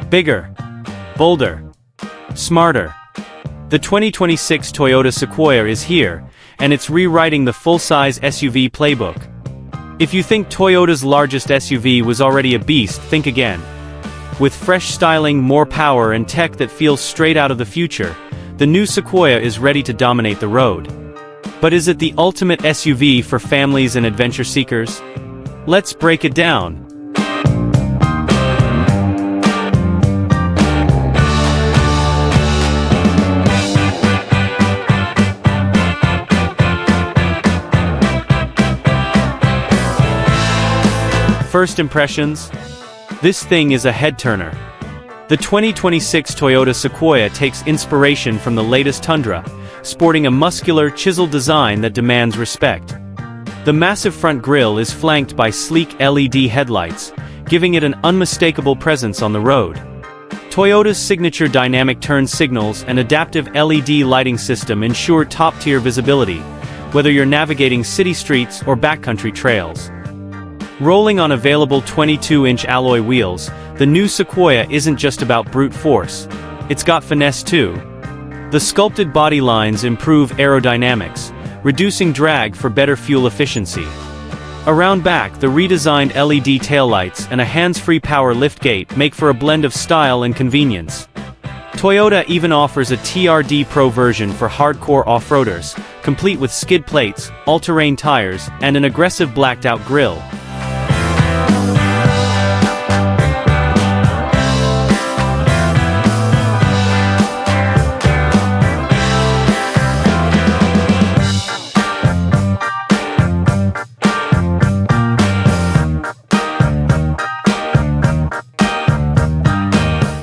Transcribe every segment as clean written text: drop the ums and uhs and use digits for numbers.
Bigger, bolder, smarter. The 2026 Toyota Sequoia is here, and it's rewriting the full-size SUV playbook. If you think Toyota's largest SUV was already a beast, think again. With fresh styling, more power, and tech that feels straight out of the future, the new Sequoia is ready to dominate the road. But is it the ultimate SUV for families and adventure seekers? Let's break it down. First impressions? This thing is a head-turner. The 2026 Toyota Sequoia takes inspiration from the latest Tundra, sporting a muscular, chiseled design that demands respect. The massive front grille is flanked by sleek LED headlights, giving it an unmistakable presence on the road. Toyota's signature dynamic turn signals and adaptive LED lighting system ensure top-tier visibility, whether you're navigating city streets or backcountry trails. Rolling on available 22-inch alloy wheels, the new Sequoia isn't just about brute force. It's got finesse too. The sculpted body lines improve aerodynamics, reducing drag for better fuel efficiency. Around back, the redesigned LED taillights and a hands-free power liftgate make for a blend of style and convenience. Toyota even offers a TRD Pro version for hardcore off-roaders, complete with skid plates, all-terrain tires, and an aggressive blacked-out grille.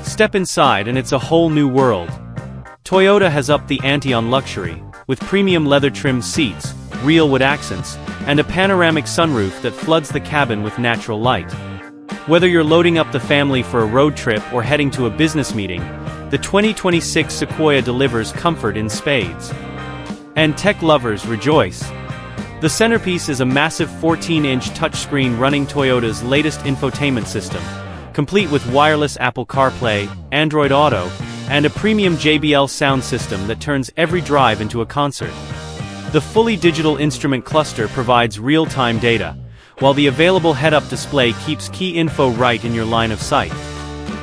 Step inside and it's a whole new world. Toyota has upped the ante on luxury, with premium leather-trimmed seats, real wood accents, and a panoramic sunroof that floods the cabin with natural light. Whether you're loading up the family for a road trip or heading to a business meeting, the 2026 Sequoia delivers comfort in spades. And tech lovers rejoice. The centerpiece is a massive 14-inch touchscreen running Toyota's latest infotainment system, complete with wireless Apple CarPlay, Android Auto, and a premium JBL sound system that turns every drive into a concert. The fully digital instrument cluster provides real-time data, while the available head-up display keeps key info right in your line of sight.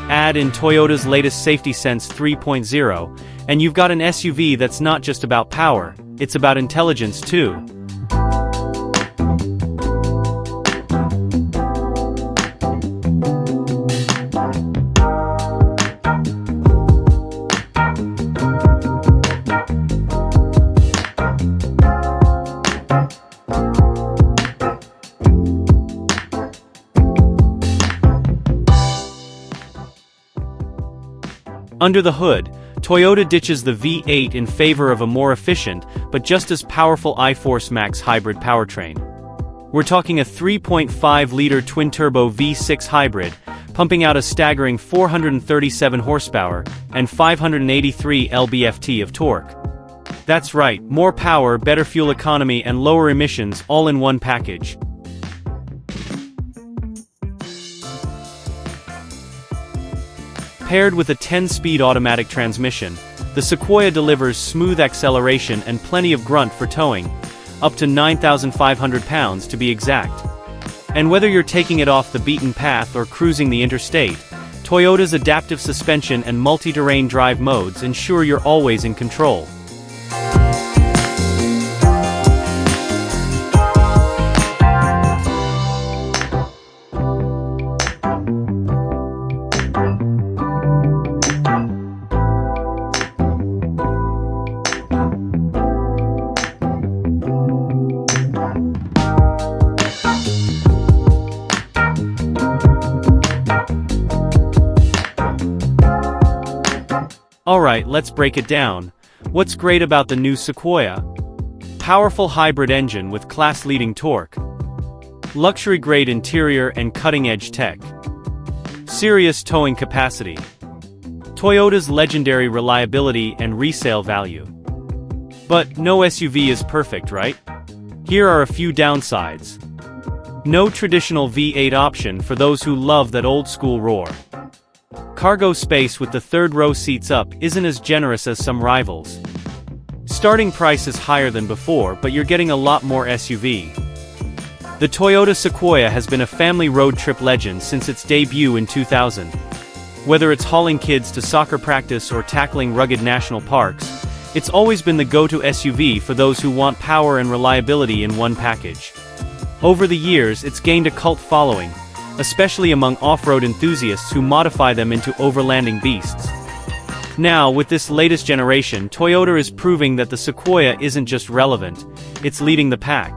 Add in Toyota's latest Safety Sense 3.0, and you've got an SUV that's not just about power, it's about intelligence too. Under the hood, Toyota ditches the V8 in favor of a more efficient, but just as powerful iForce Max hybrid powertrain. We're talking a 3.5-liter twin-turbo V6 hybrid, pumping out a staggering 437 horsepower and 583 lb-ft of torque. That's right, more power, better fuel economy, and lower emissions all in one package. Paired with a 10-speed automatic transmission, the Sequoia delivers smooth acceleration and plenty of grunt for towing, up to 9,500 pounds to be exact. And whether you're taking it off the beaten path or cruising the interstate, Toyota's adaptive suspension and multi-terrain drive modes ensure you're always in control. Alright, let's break it down. What's great about the new Sequoia? Powerful hybrid engine with class-leading torque. luxury-grade interior and cutting-edge tech. Serious towing capacity. Toyota's legendary reliability and resale value. But no SUV is perfect, right? Here are a few downsides. No traditional V8 option for those who love that old-school roar. Cargo space with the third-row seats up isn't as generous as some rivals. Starting price is higher than before, but you're getting a lot more SUV. The Toyota Sequoia has been a family road trip legend since its debut in 2000. Whether it's hauling kids to soccer practice or tackling rugged national parks, it's always been the go-to SUV for those who want power and reliability in one package. Over the years, it's gained a cult following, especially among off-road enthusiasts who modify them into overlanding beasts. Now, with this latest generation, Toyota is proving that the Sequoia isn't just relevant, it's leading the pack.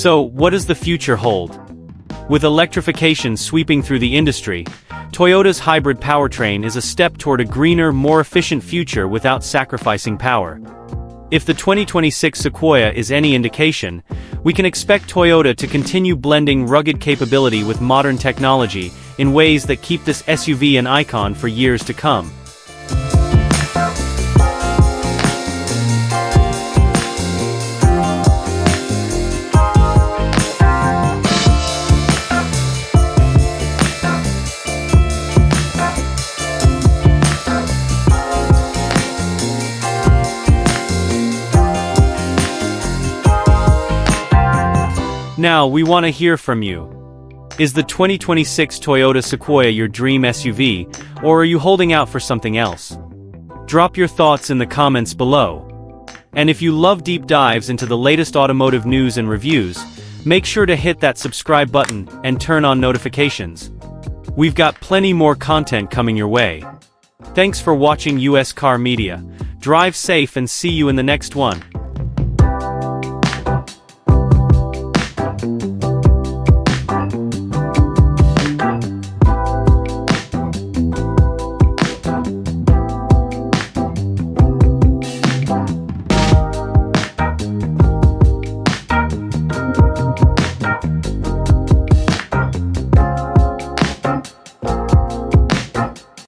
So, what does the future hold? With electrification sweeping through the industry, Toyota's hybrid powertrain is a step toward a greener, more efficient future without sacrificing power. If the 2026 Sequoia is any indication, we can expect Toyota to continue blending rugged capability with modern technology in ways that keep this SUV an icon for years to come. Now, we want to hear from you. Is the 2026 Toyota Sequoia your dream SUV, or are you holding out for something else? Drop your thoughts in the comments below. And if you love deep dives into the latest automotive news and reviews, make sure to hit that subscribe button and turn on notifications. We've got plenty more content coming your way. Thanks for watching US Car Media. Drive safe and see you in the next one.